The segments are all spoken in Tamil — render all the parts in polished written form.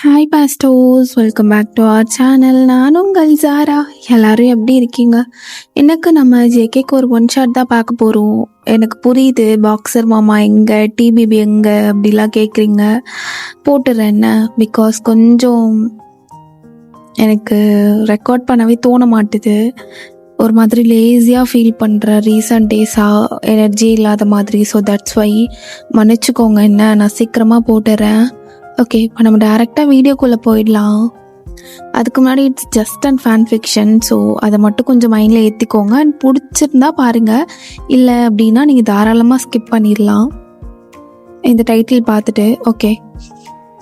ஹாய் பாஸ்டோஸ், welcome back to our channel. நானும் உங்கள் ஜாரா. எல்லாரும் எப்படி இருக்கீங்க? எனக்கு நம்ம ஜேகேக்கு ஒரு ஒன் ஷாட் தான் பார்க்க போகிறோம். எனக்கு புரியுது, பாக்ஸர் மாமா எங்கே, டிபிபி எங்கே அப்படிலாம் கேட்குறீங்க. போட்டுறேன் என்ன, பிகாஸ் கொஞ்சம் எனக்கு ரெக்கார்ட் பண்ணவே தோண மாட்டுது. ஒரு மாதிரி லேசியாக ஃபீல் பண்ணுற ரீசன்ட் டேஸாக எனர்ஜி இல்லாத மாதிரி. ஸோ தட்ஸ் வை மன்னிச்சுக்கோங்க என்ன, நான் சீக்கிரமாக போட்டுறேன். ஓகே, இப்போ நம்ம டேரெக்டாக வீடியோக்குள்ளே போயிடலாம். அதுக்கு முன்னாடி it's just and fan fiction. So அதை மட்டும் கொஞ்சம் மைண்டில் ஏற்றிக்கோங்க. அண்ட் பிடிச்சிருந்தா பாருங்கள், இல்லை அப்படின்னா நீங்கள் தாராளமாக ஸ்கிப் பண்ணிடலாம் இந்த டைட்டில் பார்த்துட்டு. ஓகே,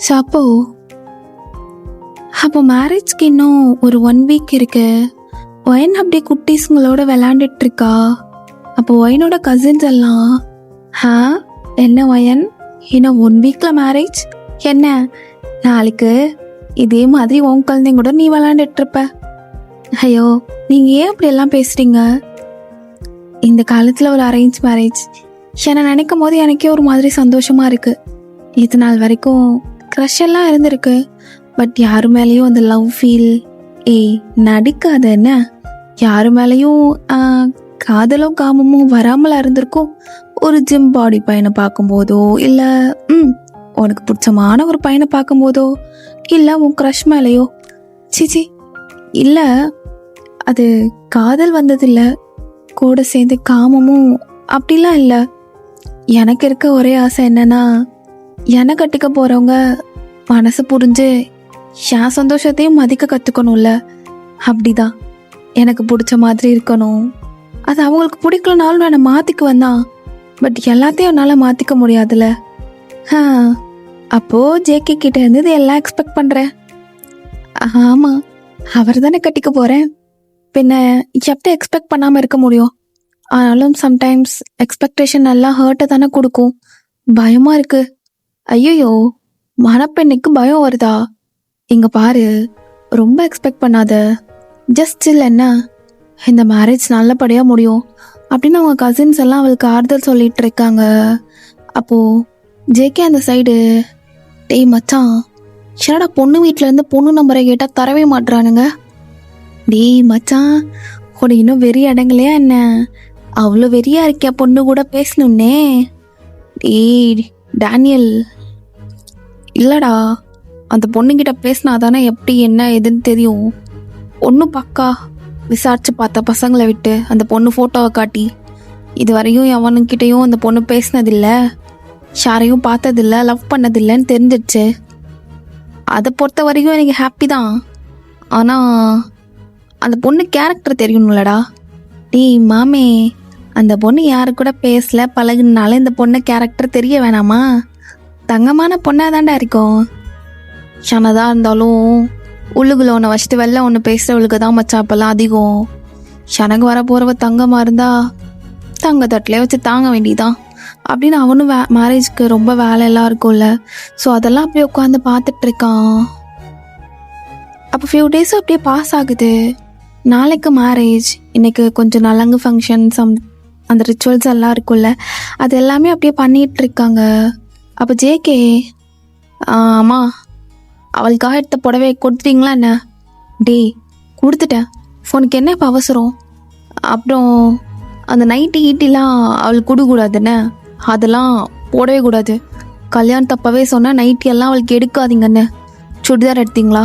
ஸோ அப்போ மேரேஜ்க்கு இன்னும் ஒரு 1 வீக் இருக்கு. ஒயன் அப்படியே குட்டீஸுங்களோட விளாண்டுட்டு இருக்கா. அப்போ ஒயனோட கசின்ஸ் எல்லாம், என்ன ஒயன், இன்னும் 1 வீக்கில் மேரேஜ்? என்ன, நாளைக்கு இதே மாதிரி உன் குழந்தைங்க கூட நீ விளாண்டுட்ருப்ப. ஐயோ, நீங்கள் ஏன் அப்படி எல்லாம் பேசுகிறீங்க? இந்த காலத்தில் ஒரு அரேஞ்ச் மேரேஜ் என்னை நினைக்கும் போது எனக்கே ஒரு மாதிரி சந்தோஷமாக இருக்குது. இது நாள் வரைக்கும் க்ரஷ் எல்லாம் இருந்திருக்கு, பட் யாரு மேலேயும் அந்த லவ் ஃபீல் நடிக்காது என்ன. யாரு மேலேயும் காதலோ காமமும் வராமல் இருந்திருக்கும். ஒரு ஜிம் பாடி பையனை பார்க்கும்போதோ, இல்லை உனக்கு பிடிச்சமான ஒரு பையனை பார்க்கும்போதோ, இல்லை உன் க்ரஷ் மேலேயோ. சிச்சி இல்லை, அது காதல் வந்ததில்லை, கூட சேர்ந்து காமமும் அப்படிலாம் இல்லை. எனக்கு இருக்க ஒரே ஆசை என்னன்னா, என்னை கட்டிக்க போகிறவங்க மனசு புரிஞ்சு என் சந்தோஷத்தையும் மதிக்க கற்றுக்கணும்ல. அப்படிதான் எனக்கு பிடிச்ச மாதிரி இருக்கணும். அது அவங்களுக்கு பிடிக்கலனாலும் நான் மாற்றிக்குவேன் தான், பட் எல்லாத்தையும் என்னால் மாற்றிக்க முடியாதுல்ல. அப்போது ஜேகே கிட்ட இருந்து எல்லாம் எக்ஸ்பெக்ட் பண்ணுறேன். ஆமாம், அவர் தானே கட்டிக்க போகிறேன், பின்ன எப்படி எக்ஸ்பெக்ட் பண்ணாமல் இருக்க முடியும்? ஆனாலும் சம்டைம்ஸ் எக்ஸ்பெக்டேஷன் நல்லா ஹர்ட்டை தானே கொடுக்கும். பயமாக இருக்குது. ஐயோ, மணப்பெண்ணுக்கு பயம் வருதா? இங்கே பாரு, ரொம்ப எக்ஸ்பெக்ட் பண்ணாத, ஜஸ்ட் சில். என்ன, இந்த மேரேஜ் நல்லபடியாக முடியும் அப்படின்னு அவங்க கசின்ஸ் எல்லாம் அவளுக்கு ஆறுதல் சொல்லிட்டு இருக்காங்க. அப்போது ஜேகே அந்த சைடு, டேய் மச்சான், என்னடா பொண்ணு வீட்டிலேருந்து பொண்ணு நம்பரை கேட்டால் தரவே மாட்டுறானுங்க. டேய் மச்சான், உனக்கு இன்னும் வெறி அடங்கலையா என்ன? அவ்வளோ வெறியா இருக்கியா பொண்ணு கூட பேசணுன்னே? டேய் டேனியல், இல்லடா, அந்த பொண்ணுங்கிட்ட பேசினா தானே எப்படி என்ன எதுன்னு தெரியும். ஒன்றும் பக்கா விசாரிச்சு பார்த்த பசங்களை விட்டு அந்த பொண்ணு ஃபோட்டோவை காட்டி, இது வரையும் எவனுக்கிட்டையும் அந்த பொண்ணு பேசினதில்லை, யாரையும் பார்த்ததில்லை, லவ் பண்ணதில்லைன்னு தெரிஞ்சிடுச்சு. அதை பொறுத்த வரைக்கும் எனக்கு ஹாப்பி தான். ஆனால் அந்த பொண்ணு கேரக்டர் தெரியணும்லடா. டேய் மாமே, அந்த பொண்ணு யாரு கூட பேசல பழகுனால இந்த பொண்ணு கேரக்டர் தெரிய வேணாமா? தங்கமான பொண்ணாக தாண்டா இருக்கும். ஷனதாக இருந்தாலும் உள்ளுக்குள்ள ஒன்று வச்சுட்டு வெளில ஒன்று பேசுகிறவளுக்கு தான் மச்சா அப்போல்லாம் அதிகம். ஷனக்கு வர போகிறவ தங்கமாக இருந்தா தங்க தட்டிலே வச்சு தாங்க வேண்டியதான் அப்படின்னு அவனும் மேரேஜ்க்கு ரொம்ப வேலையெல்லாம் இருக்கும்ல. ஸோ அதெல்லாம் அப்படியே உட்காந்து பார்த்துட்ருக்கான். அப்போ ஃபியூ டேஸும் அப்படியே பாஸ் ஆகுது. நாளைக்கு மேரேஜ், இன்னைக்கு கொஞ்சம் நலங்கு ஃபங்க்ஷன்ஸ், அந்த ரிச்சுவல்ஸ் எல்லாம் இருக்கும்ல, அது எல்லாமே அப்படியே பண்ணிகிட்ருக்காங்க. அப்போ ஜேகே, ஆமாம், அவளுக்காக எடுத்த புடவை கொடுத்துட்டீங்களா என்ன? டேய் கொடுத்துட்டேன், ஃபோனுக்கு என்ன இப்போ அவசரம்? அப்புறம் அந்த நைட்டி ஈட்டிலாம் அவளுக்கு கொடுக்கூடாதுன்னு, அதெல்லாம் போடவே கூடாது. கல்யாணத்தப்பவே சொன்னால் நைட்டியெல்லாம் அவளுக்கு எடுக்காதீங்கன்னு. சுடிதார் எடுத்தீங்களா?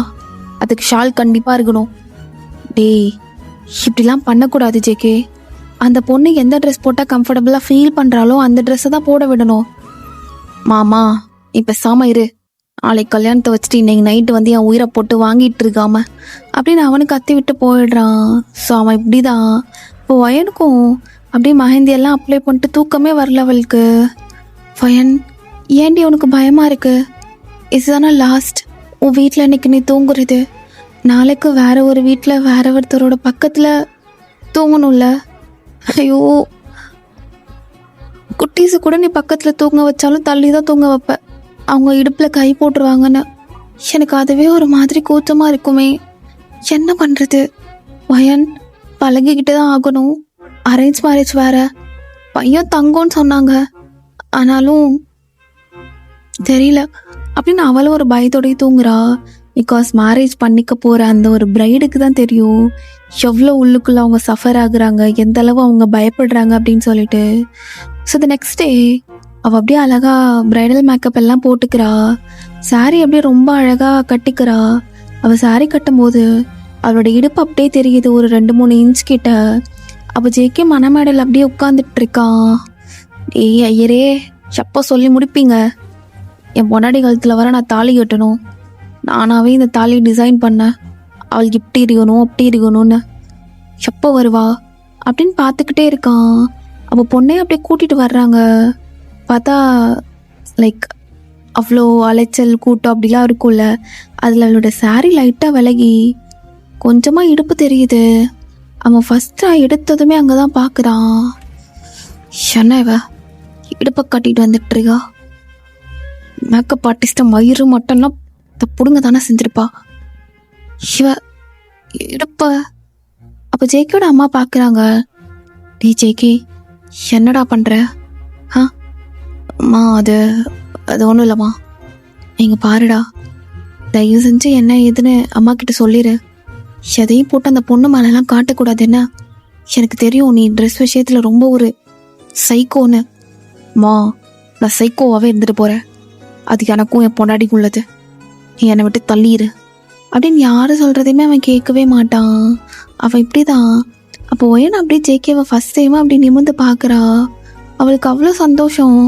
அதுக்கு ஷால் கண்டிப்பாக இருக்கணும். டேய் இப்படிலாம் பண்ணக்கூடாது ஜேகே. அந்த பொண்ணு எந்த ட்ரெஸ் போட்டால் கம்ஃபர்டபுளாக ஃபீல் பண்ணுறாலோ அந்த ட்ரெஸ்ஸை தான் போட விடணும். மாமா இப்போ சாம இரு, நாளைக்கு கல்யாணத்தை வச்சுட்டு இன்னைக்கு நைட்டு வந்து என் உயிரை போட்டு வாங்கிட்டு இருக்காம அப்படின்னு அவனுக்கு கத்தி விட்டு போயிடுறான். ஸோ அவன் இப்படி தான். இப்போ வயனுக்கும் அப்படியே மெஹந்தி எல்லாம் அப்ளை பண்ணிட்டு தூக்கமே வரல அவளுக்கு. வயன், ஏண்டி உனக்கு பயமாக இருக்கு? இதுதானே லாஸ்ட் உன் வீட்டில் இன்னைக்கு நீ தூங்குறது. நாளைக்கு வேற ஒரு வீட்டில் வேற ஒருத்தரோட பக்கத்தில் தூங்கணும்ல. ஐயோ, குட்டீஸு கூட நீ பக்கத்தில் தூங்க வச்சாலும் தள்ளி தான் தூங்க வைப்ப, அவங்க இடுப்பில் கை போட்டுருவாங்கன்னு. எனக்கு அதுவே ஒரு மாதிரி கூச்சமாக இருக்குமே. என்ன பண்ணுறது வயன், பழகிக்கிட்டு தான் ஆகணும். அரேஞ்ச் மேரேஜ் வேற, பையன் தங்கம்னு சொன்னாங்க. ஆனாலும் தெரியல, அப்படின்னு அவளும் ஒரு பயத்தோடய தூங்குறா. பிகாஸ் மேரேஜ் பண்ணிக்க போகிற அந்த ஒரு பிரைடுக்கு தான் தெரியும் எவ்வளோ உள்ளுக்குள்ளே அவங்க சஃபர் ஆகுறாங்க, எந்த அளவு அவங்க பயப்படுறாங்க அப்படின்னு சொல்லிட்டு. ஸோ த நெக்ஸ்ட் டே அவள் அப்படியே அழகாக ப்ரைடல் மேக்கப் எல்லாம் போட்டுக்கிறா. சாரீ அப்படியே ரொம்ப அழகாக கட்டிக்கிறா. அவள் சாரீ கட்டும்போது அவளோட இடுப்பு அப்படியே தெரியுது ஒரு 2-3 இன்ச் கிட்ட. அப்போ ஜேகே மணமேடையில் அப்படியே உட்காந்துட்டு இருக்கான். ஏய் ஐயரே, எப்போ சொல்லி முடிப்பீங்க? என் பொண்டாடி கழுத்தில் வர நான் தாலி கட்டணும், நானாகவே இந்த தாலியை டிசைன் பண்ணேன், அவளுக்கு இப்படி இருக்கணும் அப்படி இருக்கணும்னு, எப்போ வருவா அப்படின்னு பார்த்துக்கிட்டே இருக்கான். அப்போ பொண்ணே அப்படியே கூட்டிகிட்டு வர்றாங்க. பார்த்தா லைக் அவ்வளோ அலைச்சல் கூட்டம் அப்படிலாம் இருக்கும்ல. அதில் அவளோட சாரீ லைட்டாக விலகி கொஞ்சமாக இடுப்பு தெரியுது. அவன் ஃபஸ்ட்டாக எடுத்ததுமே அங்கே தான் பார்க்குறான். என்ன இவ இடுப்பை கட்டிட்டு வந்துட்டுருக்கா? மேக்கப் ஆர்டிஸ்ட்டை மயிறு மட்டும்லாம் பிடுங்க தானே செஞ்சுருப்பா இவ இடுப்ப. அப்போ ஜேகேயோட அம்மா பார்க்குறாங்க. டே ஜேகே, என்னடா பண்ணுற? அம்மா அது ஒன்றும் இல்லைம்மா, நீங்கள் பாருடா, தயவு செஞ்சு என்ன ஏதுன்னு அம்மா கிட்ட சொல்லிடு. எதையும் போட்டு அந்த பொண்ணு மேலெல்லாம் காட்டக்கூடாது. என்ன, எனக்கு தெரியும் நீ ட்ரெஸ் விஷயத்தில் ரொம்ப ஒரு சைக்கோன்னு. மா, நான் சைக்கோவாகவே இருந்துட்டு போகிறேன், அது எனக்கும் என் பொண்டாடிக்கும் உள்ளது, நீ என்னை விட்டு தள்ளிடு அப்படின்னு யாரும் சொல்கிறதையுமே அவன் கேட்கவே மாட்டான். அவன் இப்படி தான். அப்போ ஒயன் அப்படியே ஜேகேவை ஃபஸ்ட் டைமாக அப்படி நிமிர்ந்து பார்க்குறா. அவளுக்கு அவ்வளோ சந்தோஷம்.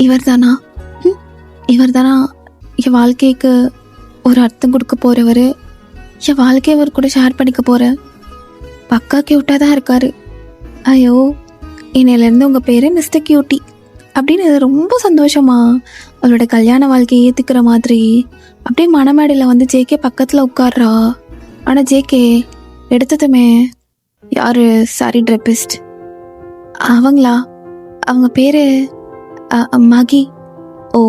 இவர் தானா என் வாழ்க்கைக்கு ஒரு அர்த்தம் கொடுக்க போகிறவர், என் வாழ்க்கையை அவர் கூட ஷேர் பண்ணிக்க போகிறேன். பக்கா க்யூட்டாக தான் இருக்காரு. ஐயோ, இன்னையிலேருந்து உங்கள் பேர் மிஸ்டர் கியூட்டி அப்படின்னு ரொம்ப சந்தோஷமா அவளோட கல்யாண வாழ்க்கையை ஏற்றுக்கிற மாதிரி அப்படியே மணமேடையில் வந்து ஜேகே பக்கத்தில் உட்கார்றா. ஆனால் ஜேகே எடுத்ததுமே, யார் சாரி ட்ரெப்பிஸ்ட்? அவங்களா? அவங்க பேர் மகி. ஓ,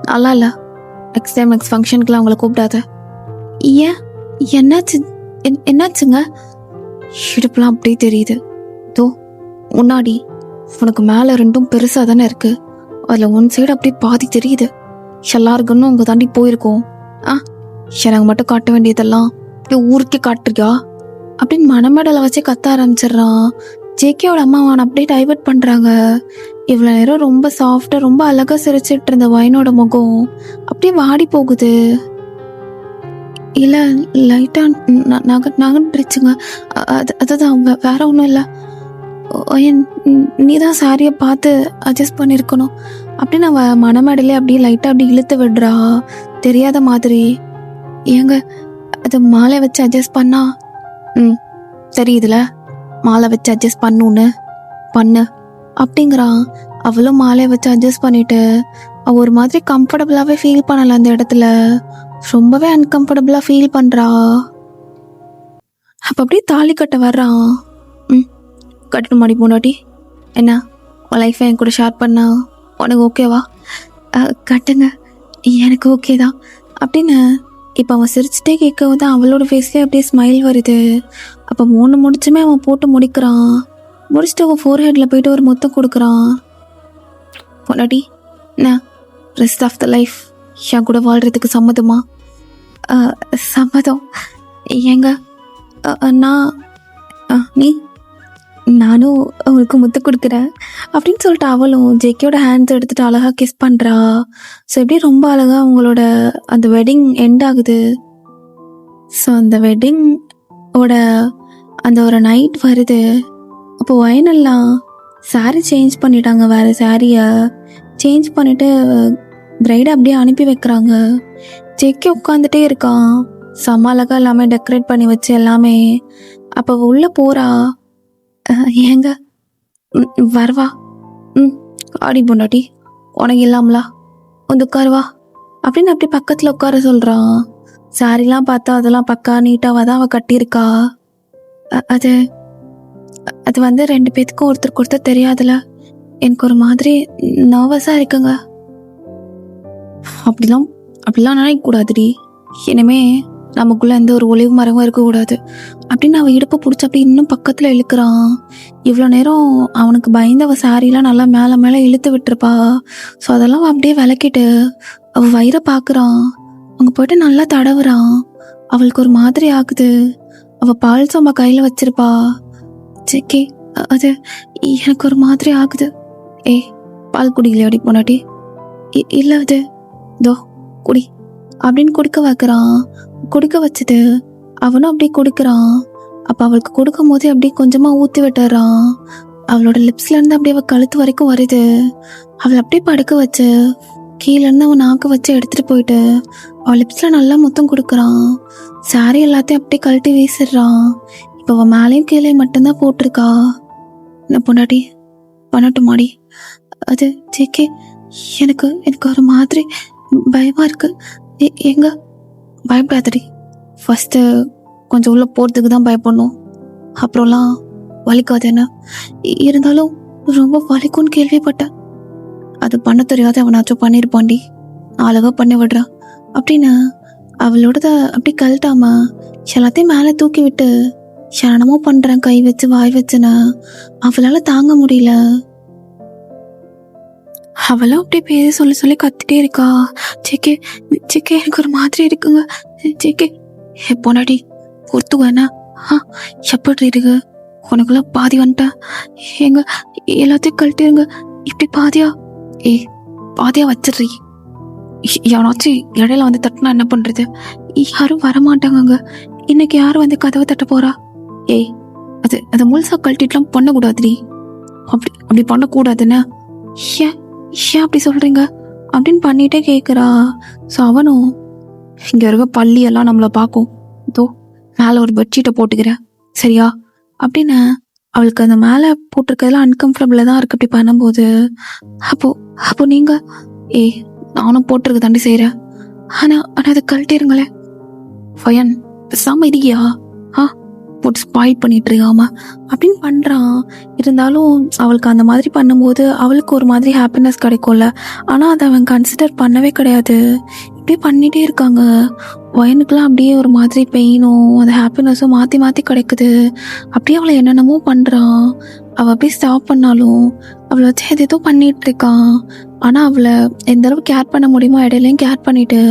நல்லா இல்லை, நெக்ஸ்ட் டைம் நெக்ஸ்ட் ஃபங்க்ஷனுக்குலாம் அவங்கள கூப்பிடாத. ஏன், என்னாச்சுங்க? இடுப்புலாம் அப்படியே தெரியுது. தோ முன்னாடி உனக்கு மேலே 2 பெருசாக தானே இருக்குது, அதில் ஒன் சைடு அப்படியே பாதி தெரியுது. எல்லாருக்குன்னு உங்கள் தாண்டி போயிருக்கோம். எனக்கு மட்டும் காட்ட வேண்டியதெல்லாம் அப்படியே ஊருக்கே காட்டுறியா அப்படின்னு மணமேடலை வச்சு கத்த ஆரம்பிச்சிடுறான். ஜேகேயோட அம்மா அவனை அப்படியே டைவர்ட் பண்ணுறாங்க. இவ்வளோ நேரம் ரொம்ப சாஃப்டாக ரொம்ப அழகாக சிரிச்சிட்டு இருந்த வயனோட முகம் அப்படியே வாடி போகுது. இல்லை, லைட்டாக நகண்டுருச்சுங்க. அதுதான், வேற ஒன்றும் இல்லை. நீ தான் சாரியை பார்த்து அட்ஜஸ்ட் பண்ணியிருக்கணும் அப்படின்னு அவன் மணமேடையிலே அப்படியே லைட்டாக அப்படி இழுத்து விடுறா தெரியாத மாதிரி. ஏங்க, அது மாலை வச்சு அட்ஜஸ்ட் பண்ணா தெரியுதுல, மாலை வச்சு அட்ஜஸ்ட் பண்ணு அப்படிங்கிறான். அவளும் மாலையை வச்சு அட்ஜஸ்ட் பண்ணிட்டு அவள் ஒரு மாதிரி கம்ஃபர்டபுளாகவே ஃபீல் பண்ணல. அந்த இடத்துல ரொம்பவே அன்கம்ஃபர்டபுளாக ஃபீல் பண்ணுறா. அப்போ அப்படியே தாலி கட்ட வர்றான். கட்டணும் மாடி பொண்டாட்டி, என்ன உன் லைஃப்பை என் கூட ஷேர் பண்ண உனக்கு ஓகேவா? கட்டுங்க, எனக்கு ஓகே தான் அப்படின்னு இப்போ அவன் சிரிச்சுட்டே கேட்கவும் தான் அவளோட ஃபேஸ்லேயே அப்படியே ஸ்மைல் வருது. அப்போ 3 முடிச்சுமே அவன் போட்டு முடிக்கிறான். முடிச்சுட்டு அவன் ஃபோர்ஹெட்டில் போயிட்டு ஒரு முத்தம் கொடுக்குறான். பொண்டாட்டி, என்ன ரெஸ்ட் ஆஃப் த லைஃப் என் கூட வாழ்கிறதுக்கு சம்மதமா? சம்மதம். ஏங்க, நீ நானும் அவங்களுக்கு முத்து கொடுக்குறேன் அப்படின்னு சொல்லிட்டு அவளும் ஜேகேயோட ஹேண்ட்ஸ் எடுத்துகிட்டு அழகாக கிஸ் பண்ணுறா. ஸோ இப்படி ரொம்ப அழகாக அவங்களோட அந்த வெட்டிங் எண்ட் ஆகுது. ஸோ அந்த வெட்டிங்கோட அந்த ஒரு நைட் வருது. அப்போ ஃபைனல்லாம் சாரீ சேஞ்ச் பண்ணிட்டாங்க, வேறு சாரியை சேஞ்ச் பண்ணிவிட்டு பிரைடை அப்படியே அனுப்பி வைக்கிறாங்க. ஜேகே உட்காந்துட்டே இருக்கான், செம்ம அழகாக எல்லாமே டெக்கரேட் பண்ணி வச்சு எல்லாமே. அப்போ உள்ளே போகிறா. ஏங்க வரவா? ஆடி பொண்டாட்டி, உனக்கு இல்லாமலா வந்து உட்காருவா அப்படின்னு அப்படி பக்கத்தில் உட்கார சொல்கிறான். சாரிலாம் பார்த்தா அதெல்லாம் பக்கா நீட்டாக தான் அவள் கட்டியிருக்கா. அது அது வந்து 2 பேத்துக்கும் ஒருத்தருக்கு தெரியாதுல, எனக்கு ஒரு மாதிரி நர்வஸாக இருக்குங்க. அப்படிலாம் நினைக்கக்கூடாதுடி, இனிமே நமக்குள்ள எந்த ஒரு ஒளிவு மரமும் இருக்கக்கூடாது அப்படின்னு அவன் இடுப்பை பிடிச்சி அப்படி இன்னும் பக்கத்தில் இழுக்கிறான். இவ்வளோ நேரம் அவனுக்கு பயந்தவ சாரியெல்லாம் நல்லா மேலே மேலே இழுத்து விட்டுருப்பா. ஸோ அதெல்லாம் அவன் அப்படியே விளக்கிட்டு அவள் வயிறை பார்க்குறான். அங்கே போயிட்டு நல்லா தடவுறான். அவளுக்கு ஒரு மாதிரி ஆகுது. அவள் பால் சோம்பா கையில் வச்சிருப்பா. ஜேகே அது எனக்கு ஒரு மாதிரி ஆகுது. பால் குடிக்கலையாடி பொண்டாட்டி? இல்லை அது தோ குடி அப்படின்னு குடிக்க வைக்கிறான். குடிக்க வச்சுட்டு அவனும் அப்படியே குடிக்கிறான். அப்போ அவளுக்கு கொடுக்கும் போதே அப்படியே கொஞ்சமாக ஊற்றி விட்டுறான். அவளோட லிப்ஸ்லேருந்து அப்படியே அவள் கழுத்து வரைக்கும் வருது. அவளை அப்படியே படுக்க வச்சு கீழேருந்து அவன் நாக்கு வச்சு எடுத்துகிட்டு போயிட்டு அவள் லிப்ஸில் நல்லா முத்தம் கொடுக்குறான். சாரி எல்லாத்தையும் அப்படியே கழட்டி வீசிடுறான். இப்போ அவள் மேலேயும் கீழே மட்டும்தான் போட்டிருக்கா. என்ன பொண்டாட்டி பண்ணட்டுமாடி? அது ஜேகே எனக்கு ஒரு மாதிரி பயமாக இருக்கு. எங்க பயப்படாதடி. ஃபஸ்ட்டு கொஞ்சம் உள்ளே போகிறதுக்கு தான் பயப்படணும், அப்புறம்லாம் வலிக்காது. என்ன இருந்தாலும் ரொம்ப வலிக்கும்னு கேள்விப்பட்டேன். அது பண்ண தெரியாத அவனாச்சும் பண்ணியிருப்பாண்டி, அழகாக பண்ணி விடுறான் அப்படின்னு அவளோடத அப்படி கழட்டாம எல்லாத்தையும் மேலே தூக்கி விட்டு சரணமோ பண்ணுறேன் கை வச்சு வாய் வச்சுன்னு. அவளால் தாங்க முடியல. அவளும் அப்படியே பேர சொல்லி கத்திட்டே இருக்கா. ஜேகே எனக்கு ஒரு மாதிரி இருக்குங்க. ஜேகே பொன்னாடி பொறுத்துவேண்ணா. எப்படி இருக்கு? உனக்குள்ள பாதி வந்துட்டா. எங்க எல்லாத்தையும் கழட்டிருங்க. இப்படி பாதியா? பாதியா வச்சிடுறீ. எவனாச்சும் இடையில வந்து தட்டினா என்ன பண்றது? யாரும் வரமாட்டாங்க. இன்னைக்கு யாரும் வந்து கதவை தட்ட போறா? அது முழுசா கழட்டிட்டுலாம் பண்ணக்கூடாதுடி. அப்படி பண்ணக்கூடாதுன்னு ஏன் அப்படி சொல்றீங்க அப்படின்னு பண்ணிட்டே கேட்குறா. ஸோ அவனும் இங்கே இருக்க பள்ளியெல்லாம் நம்மளை பார்க்கும், இதோ மேலே ஒரு பெட்ஷீட்டை போட்டுக்கிறேன் சரியா அப்படின்னு அவளுக்கு அந்த மேலே போட்டிருக்கிறதுலாம் அன்கம்ஃபர்டபுளாக தான் இருக்கு அப்படி பண்ணும்போது. அப்போ நீங்கள் நானும் போட்டிருக்க தாண்டி செய்கிறேன், ஆனால் அதை கழட்டிருங்களேன். ஃபயன் பேசாம இருக்கியா? போட்டு ஸ்பாயில் பண்ணிட்டு இருக்காம அப்படின்னு பண்ணுறான். இருந்தாலும் அவளுக்கு அந்த மாதிரி பண்ணும்போது அவளுக்கு ஒரு மாதிரி ஹாப்பினஸ் கிடைக்கும்ல. ஆனால் அதை அவன் கன்சிடர் பண்ணவே கிடையாது. இப்படியே பண்ணிகிட்டே இருக்காங்க. வயனுக்குலாம் அப்படியே ஒரு மாதிரி பெயினும் அந்த ஹாப்பினஸும் மாற்றி மாற்றி கிடைக்குது. அப்படியே அவளை என்னென்னமோ பண்ணுறான். அவள் அப்படியே ஸ்டாப் பண்ணாலும் அவளை வச்சு எதோ பண்ணிகிட்டு இருக்கான். ஆனால் அவளை எந்த அளவுக்கு கேர் பண்ண முடியுமோ இடையிலையும் கேர் பண்ணிட்டு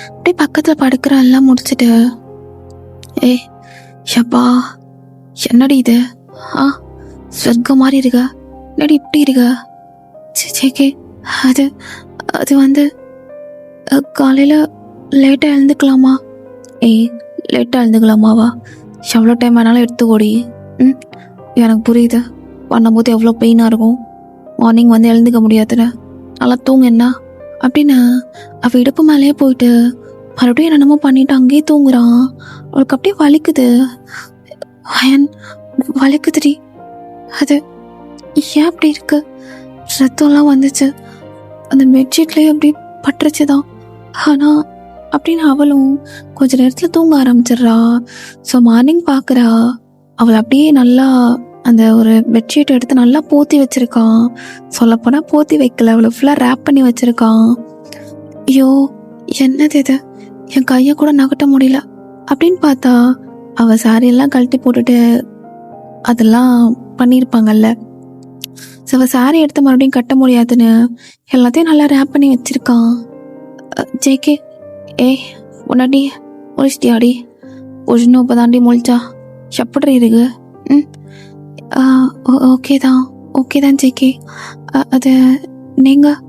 அப்படியே பக்கத்தில் படுக்கிற எல்லாம் முடிச்சுட்டு ஷப்பா என்னடி இது? சொர்க்கம் மாதிரி இருக்க. என்னடி இப்படி இருக்க? சேகே அது வந்து காலையில் லேட்டாக எழுந்துக்கலாமா? லேட்டாக எழுந்துக்கலாமாவா? எவ்வளோ டைம் வேணாலும் எடுத்துக்கோடி. எனக்கு புரியுது, பண்ணும்போது எவ்வளோ பெயினாக இருக்கும். மார்னிங் வந்து எழுந்துக்க முடியாதுல, நல்லா தூங்க என்ன அப்படின்னு அவள் இடுப்பு மேலேயே போயிட்டு மறுபடியும் என்னென்னமோ பண்ணிட்டு அங்கேயே தூங்குறான். அவளுக்கு அப்படியே வலிக்குது. வலிக்குதுடி. அது ஏன் அப்படி இருக்கு? ரத்தம்லாம் வந்துச்சு, அந்த பெட்ஷீட்லேயே அப்படி பட்டுருச்சுதான். ஆனால் அப்படின்னு அவளும் கொஞ்ச நேரத்தில் தூங்க ஆரம்பிச்சிடுறா. ஸோ மார்னிங் பார்க்குறா, அவளை அப்படியே நல்லா அந்த ஒரு பெட்ஷீட் எடுத்து நல்லா போத்தி வச்சிருக்கான். சொல்லப்போனால் போத்தி வைக்கல, அவளை ஃபுல்லாக ரேப் பண்ணி வச்சிருக்கான். ஐயோ என்னது இது, என் கையை கூட நகட்ட முடியல அப்படின்னு பார்த்தா அவள் சாரியெல்லாம் கழட்டி போட்டுட்டு அதெல்லாம் பண்ணியிருப்பாங்கல்ல. ஸோ அவள் சாரி எடுத்து மறுபடியும் கட்ட முடியாதுன்னு எல்லாத்தையும் நல்லா ரேப் பண்ணி வச்சிருக்கான். ஜேகே முன்னாடி முழிச்சிட்டியாடி? ஒழுங்கும் இப்போ தாண்டி முழிச்சா எப்படி இருக்கு? ஓகே தான் ஜேகே. அது நீங்கள்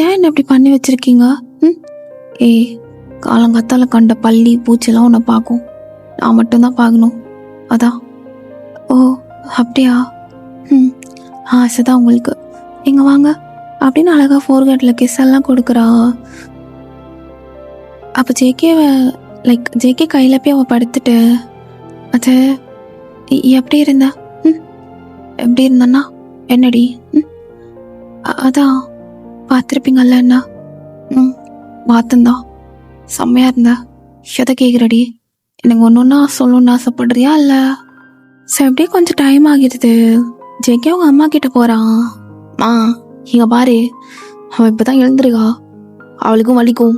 ஏன் என்ன இப்படி பண்ணி வச்சுருக்கீங்க? காலங்காத்தால கண்ட பள்ளி பூச்செல்லாம் உன்னை பார்க்கும், நான் மட்டும்தான் பார்க்கணும், அதான். அப்படியா? ஆசைதான் உங்களுக்கு, இங்கே வாங்க அப்படின்னு அழகா ஃபோர்கேட்டில் கிஸ் எல்லாம் கொடுக்குறா. அப்போ ஜேகே கையில் போய் அவள் படுத்துட்டு அது எப்படி இருந்தா? எப்படி இருந்தான்னா என்னடி? அதான் பார்த்துருப்பீங்கல்ல என்ன? பார்த்துந்தான், செம்மையா இருந்தா. எதை கேட்குறடி? எனக்கு ஒன்றுன்னா சொல்லணும்னு ஆசைப்படுறியா இல்லை? சரி அப்படியே கொஞ்சம் டைம் ஆகிடுது. ஜேகே அவங்க அம்மா கிட்ட போகிறான். இங்கே பாரு, அவள் இப்போ தான் எழுந்துருக்கா, அவளுக்கும் வலிக்கும்,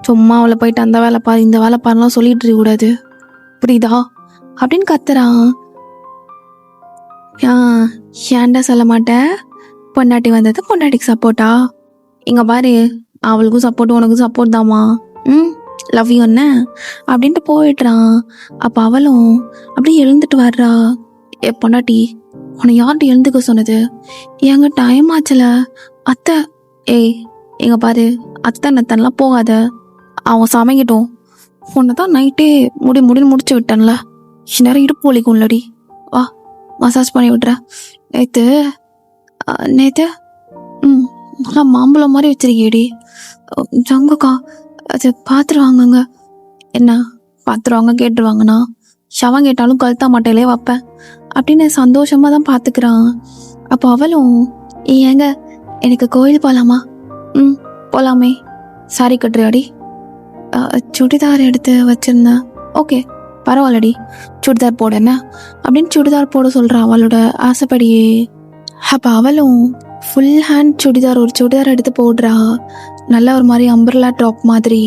சும்மா அவளை போயிட்டு அந்த வேலை பாரு இந்த வேலை பாருலாம் சொல்லிட்டு இருக்க கூடாது, புரியுதா அப்படின்னு கத்துறான். ஏன்டா சொல்ல மாட்டேன், பொண்டாட்டி வந்தது பொண்டாட்டிக்கு சப்போர்ட்டா? இங்க பாரு, அவளுக்கும் சப்போர்ட் உனக்கும் சப்போர்ட் தாம்மா, லவ் யூ என்ன அப்படின்ட்டு போயிடுறான். அப்போ அவளும் அப்படியே எழுந்துட்டு வர்றா. பொண்டாட்டி உன்னை யார்கிட்ட எழுந்துக்க சொன்னது? எங்க டைம் ஆச்சுல அத்தை. ஏய் எங்க பாரு, அத்தை நத்தன்லாம் போகாத, அவன் சமைக்கட்டும். உன்னை தான் நைட்டே முடின்னு முடிச்சு விட்டேன்ல, நேரம் இடுப்பு வலிக்கும் இல்லடி, வா மசாஜ் பண்ணி விட்ற. நேத்து நல்லா மாம்பழம் மாதிரி வச்சிருக்கேடி. ஜங்குக்கா அது பார்த்துருவாங்கங்க. என்ன பார்த்துருவாங்க? கேட்டுருவாங்கண்ணா ஷவம் கேட்டாலும் கழுத்தா மாட்டையிலே வைப்பேன் அப்படின்னு சந்தோஷமாக தான் பார்த்துக்கிறான். அப்போ அவளும் ஏங்க எனக்கு கோயில் போகலாமா? போகலாமே. சாரி கட்டுறியாடி? சுடிதார் எடுத்து வச்சிருந்தேன். ஓகே பரவாயில்லடி, சுடிதார் போட என்ன அப்படின்னு சுடிதார் போட சொல்கிறான் அவளோட ஆசைப்படியே. அப்போ அவளும் ஃபுல் ஹேண்ட் சுடிதார், ஒரு சுடிதார் எடுத்து போடுறா, நல்ல ஒரு மாதிரி அம்பர்லா டாப் மாதிரி.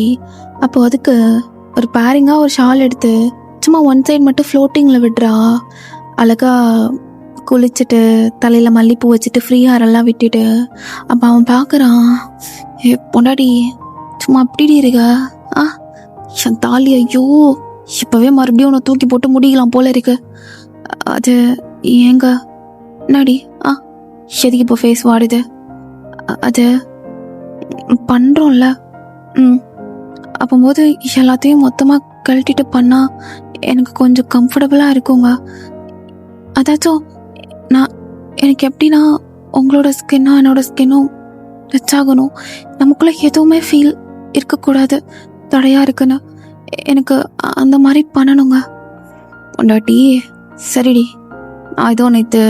அப்போ அதுக்கு ஒரு பேரிங்காக ஒரு ஷால் எடுத்து சும்மா ஒன் சைடு மட்டும் ஃப்ளோட்டிங்கில் விடுறா. அழகா குளிச்சுட்டு தலையில் மல்லிப்பூ வச்சுட்டு ஃப்ரீ ஹேரெல்லாம் விட்டுட்டு. அப்போ அவன் பார்க்குறான், பொண்டாடி சும்மா அப்படி இருக்க, என் தாலி ஐயோ இப்போவே மறுபடியும் உன்னை தூக்கி போட்டு முடிக்கலாம் போல இருக்கு. அது ஏங்க என்னாடி எதுக்கு இப்போ ஃபேஸ் வாடுது? அது பண்ணுறோம்ல, அப்போது எல்லாத்தையும் மொத்தமாக கழட்டிட்டு பண்ணால் எனக்கு கொஞ்சம் கம்ஃபர்டபுளாக இருக்குங்க. அதாச்சும் எனக்கு எப்படின்னா உங்களோட ஸ்கின்னும் என்னோட ஸ்கின்னும் டச் ஆகணும், நமக்குள்ளே எதுவுமே ஃபீல் இருக்கக்கூடாது தடையாக இருக்குன்னு, எனக்கு அந்த மாதிரி பண்ணணுங்க. பொண்டாட்டி சரிடி, நான் ஏதோ நேற்று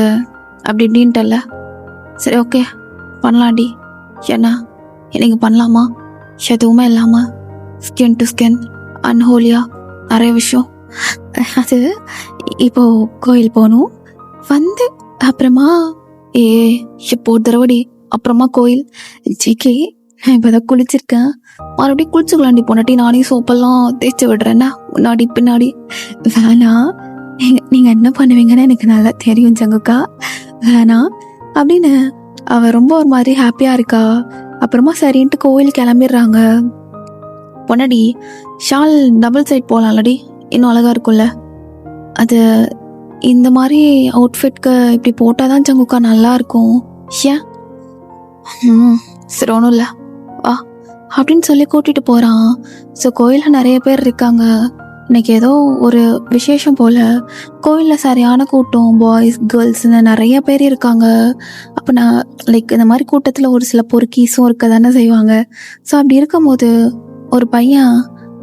அப்படி இப்படின்ட்டல்ல, சரி ஓகே பண்ணலாண்டி. என்ன எனக்கு பண்ணலாமா? எதுவுமே இல்லாமல் ஸ்கின் டு ஸ்கின் அன்ஹோலியா நிறைய விஷயம். அது இப்போ கோயில் போகணும் வந்து அப்புறமா இப்போ ஒரு தடவைடி அப்புறமா கோயில். ஜிகே நான் இப்போ தான் குளிச்சிருக்கேன், மறுபடியும் குளிச்சுக்கலாண்டி பொண்டாட்டி, நானே சோப்பெல்லாம் தேய்ச்சி விடுறேன்னா முன்னாடி பின்னாடி. வேணா, நீங்கள் என்ன பண்ணுவீங்கன்னு எனக்கு நல்லா தெரியும் ஜங்குக்கா, வேணாம் அப்படின்னு அவள் ரொம்ப ஒரு மாதிரி ஹாப்பியாக இருக்கா. அப்புறமா சரின்ட்டு கோயில் கிளம்பிடுறாங்க. பொன்னாடி ஷால் டபுள் சைட் போகலாம்லடி, இன்னும் அழகாக இருக்கும்ல. அது இந்த மாதிரி அவுட்ஃபிட்க்கு இப்படி போட்டால் தான் ஜங்குக்கா நல்லாயிருக்கும். ஏன் சரி ஒன்றும் இல்லை வா அப்படின்னு சொல்லி கூட்டிகிட்டு போகிறான். ஸோ கோயிலில் நிறைய பேர் இருக்காங்க. இன்னைக்கு ஏதோ ஒரு விசேஷம் போல் கோயிலில் சரியான கூட்டம், பாய்ஸ் கேர்ள்ஸ்ன்னு நிறைய பேர் இருக்காங்க. அப்போ நான் லைக் இந்த மாதிரி கூட்டத்தில் ஒரு சில பொறுக்கீஸும் இருக்க தானே செய்வாங்க. ஸோ அப்படி இருக்கும்போது ஒரு பையன்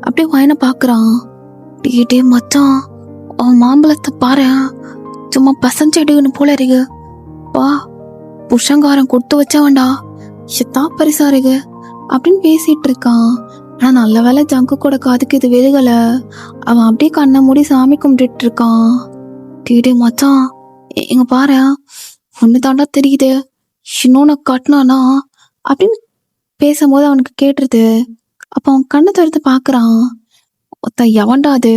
அப்படியே வாயினை பார்க்குறான். டே மச்சான், அவன் மாம்பழத்தை பாரு, சும்மா பசஞ்சு எடுக்கணும் போல இருக்கு, வா புஷங்காரன் கொடுத்து வச்சவன்டா, எத்தான் பரிசா இருக்கு அப்படின்னு பேசிட்டு இருக்கான். ஆனால் நல்ல வேலை ஜங்கு கூட காதுக்கு இது விழுகலை. அவன் அப்படியே கண்ணை மூடி சாமி கும்பிட்டுட்டு இருக்கான். டே மச்சான் எங்க பாரு, ஒன்று தாண்டா தெரியுது, இன்னொன்று காட்டினானா அப்படின்னு பேசும்போது அவனுக்கு கேட்டுருது. அப்போ அவன் கண்ணை திறந்து பார்க்குறான். ஒத்த எவன்டா அது?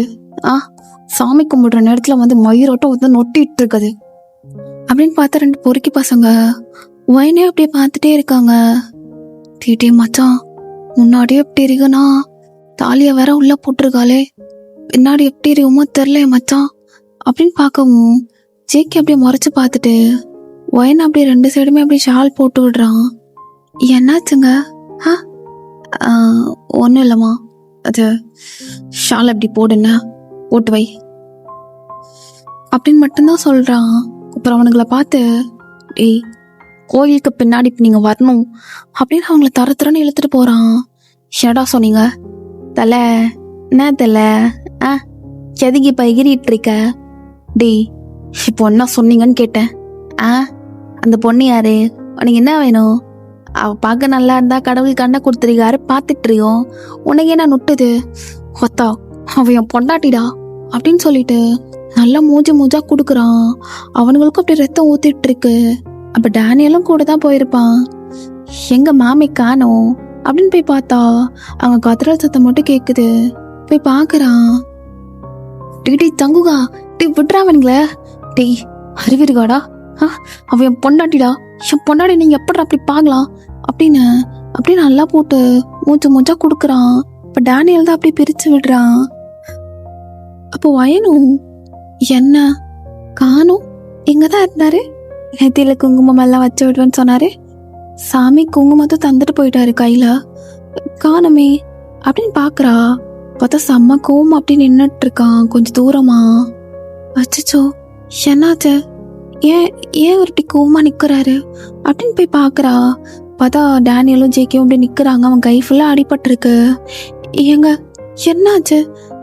சாமி கும்பிடுற நேரத்தில் வந்து மயிரோட்டம் வந்து நொட்டிட்டு இருக்குது அப்படின்னு பார்த்தா ரெண்டு பொறுக்கி பசங்க ஒயினே அப்படியே பார்த்துட்டே இருக்காங்க. டே மச்சான், முன்னாடியே எப்படி இருக்குன்னா தாலியை வேற உள்ள போட்டிருக்காளே, பின்னாடி எப்படி இருக்குமோ தெரில மச்சான் அப்படின்னு பார்க்கவும் ஜேக்கி அப்படியே முறைச்சு பார்த்துட்டு ஒயன் அப்படியே ரெண்டு சைடுமே அப்படியே ஷால் போட்டு விடுறான். என்னாச்சுங்க? ஒன்றும் இல்லைம்மா, அது ஷால் அப்படி போடுன்னா போட்டு வை அப்படின்னு மட்டும்தான் சொல்கிறான். அப்புறம் அவனுங்களை பார்த்து டேய் கோயிலுக்கு பின்னாடி இப்போ நீங்கள் வரணும் அப்படின்னு அவங்கள தரத்துறன்னு இழுத்துட்டு போகிறான். ஷேடா சொன்னீங்க தலை, என்ன தலை எதுக்கு இப்போ எகிரிட்டு இருக்க? டேய் இப்போ என்ன சொன்னீங்கன்னு கேட்டேன். அந்த பொண்ணு யாரு, உனக்கு என்ன வேணும்? அவ பார்க்க நல்லா இருந்தா கடவுள் கண்ணை கொடுத்துருக்காரு, பார்த்துட்டுறியோ, உனக்கு என்ன நுட்டுது? ஒத்தா அவன் என் பொண்டாட்டிடா அப்படின்னு சொல்லிட்டு நல்லா மூஞ்சா கொடுக்குறான். அவனுங்களுக்கும் அப்படி ரத்தம் ஊத்திட்டு இருக்கு. அப்ப டேனியலும் கூட தான் போயிருப்பான். எங்க மாமி காணோம் அப்படின்னு போய் பார்த்தா அங்க கத்துறல் சத்தம் மட்டும் கேக்குது. போய் பாக்குறான். டீ தங்குகா, டீ விட்டுறாவனுங்களே, டீ அறிவிருக்காடா, அவன் என் பொண்டாட்டிடா, என் பொண்டாடி நீங்க எப்படா அப்படி பாக்கலாம் அப்படின்னு அப்படி நல்லா போட்டு மூச்சா கொடுக்குறான். இப்ப டேனியல் தான் அப்படி பிரிச்சு விடுறான். அப்போ வயனும் என்ன காணும், இங்கதான் இருந்தாரு, நெத்தியில குங்குமம் எல்லாம் வச்சு விடுவேன்னு சொன்னாரு, சாமி குங்குமத்தை தந்துட்டு போயிட்டாரு கையில, காணமே அப்படின்னு பாக்குறா. பார்த்தா செம்ம கோவம் அப்படி நின்னுட்டு இருக்கான் கொஞ்சம் தூரமா. அச்சச்சோ என்னாச்சு, ஏன் ஒருட்டி கோவமா நிக்கிறாரு அப்படின்னு போய் பாக்குறா. பார்த்தா டேனியலும் ஜேக்கியும் அப்படி நிக்கிறாங்க. அவன் கை ஃபுல்லா அடிபட்டிருக்கு. ஏங்க என்னாச்சு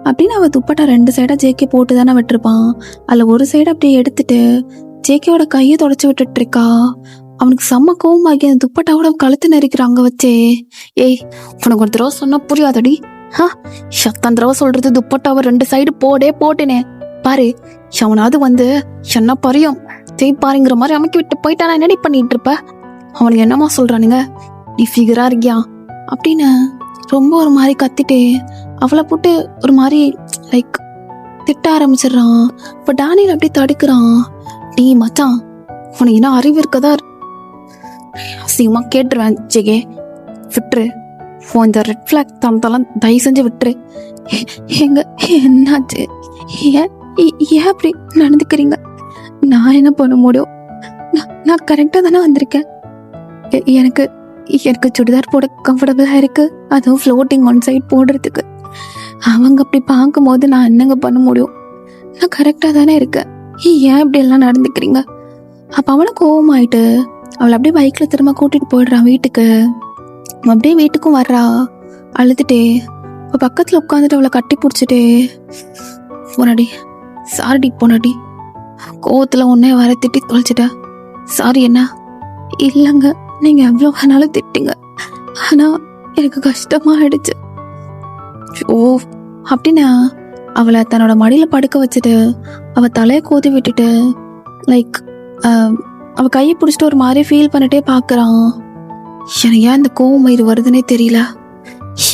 அப்படின்னு அவ துப்பட்டா 2 சைடா ஜேக்கே போட்டு தானே விட்டுருப்பான். அதுல ஒரு சைடு அப்படியே எடுத்துட்டு ஜேக்கியோட கையை தொடச்சு விட்டுட்டு இருக்கா. அவனுக்கு செம்ம கோவமாகி அந்த துப்பட்டாவோட கழுத்து நெரிக்கிறாங்க வச்சே. ஏய் உனக்கு ஒரு தடவை சொன்னா புரியாதடி, சத்தம் தடவை சொல்றது துப்பட்டாவை 2 சைடு போட்டேனே பாரு, அவனாவது வந்து என்ன பரியும் தேய்ப்பாருங்கிற மாதிரி அமைக்கி விட்டு போயிட்டானா என்னடி பண்ணிட்டு இருப்ப, அவனுக்கு என்னமா சொல்றானுங்க, நீ ஃபிகரா இருக்கியா அப்படின்னு ரொம்ப ஒரு மாதிரி கத்திட்டே அவளை போட்டு ஒரு மாதிரி லைக் திட்ட ஆரம்பிச்சிடுறான். இப்ப டேனியல் அப்படி தடுக்கிறான். நீ மச்சான் உனக்கு என்ன அறிவு இருக்கதா, அசிங்கமா கேட்டுருவேன் ஜெகே, விட்டுரு, இந்த ரெட் ஃபிளாக் தம்பெல்லாம் தயவு செஞ்சு விட்டுரு. எங்க என்னாச்சு, ஏன் அப்படி நடந்துக்கிறீங்க, நான் என்ன பண்ண முடியும், நான் கரெக்டா தானே வந்திருக்கேன், எனக்கு சுடிதார் போட கம்ஃபர்டபுளா இருக்கு, அதுவும் ஃப்ளோட்டிங் ஒன் சைட் போடுறதுக்கு, அவங்க அப்படி பார்க்கும் போது நான் என்னங்க பண்ண முடியும், நான் கரெக்டா தானே இருக்கேன், ஏன் இப்படி எல்லாம் நடந்துக்கிறீங்க. அப்ப அவளை கோவமாயிட்டு அவளை அப்படியே பைக்ல திரும்ப கூட்டிட்டு போயிடுறான் வீட்டுக்கு. அப்படியே வீட்டுக்கும் வர்றா அழுதுட்டே. இப்போ பக்கத்துல உட்காந்துட்டு அவளை கட்டி பிடிச்சிட்டே, போனாடி சாரிடி போனாடி, கோவத்துல உன்னே வர திட்டி தொலைச்சிட்ட, சாரி. என்ன இல்லைங்க, நீங்க எவ்வளோ வேணாலும் திட்டிங்க, ஆனா எனக்கு கஷ்டமா ஆயிடுச்சு. ஓ அப்படின்னா அவளை தன்னோட மடியில படுக்க வச்சுட்டு அவ தலையை கோதி விட்டுட்டு லைக் அவ கையை பிடிச்சிட்டு ஒரு மாதிரி ஃபீல் பண்ணிட்டே பாக்குறான். எனக்கு ஏன் இந்த கோவம் மயிறு வருதுன்னே தெரியல,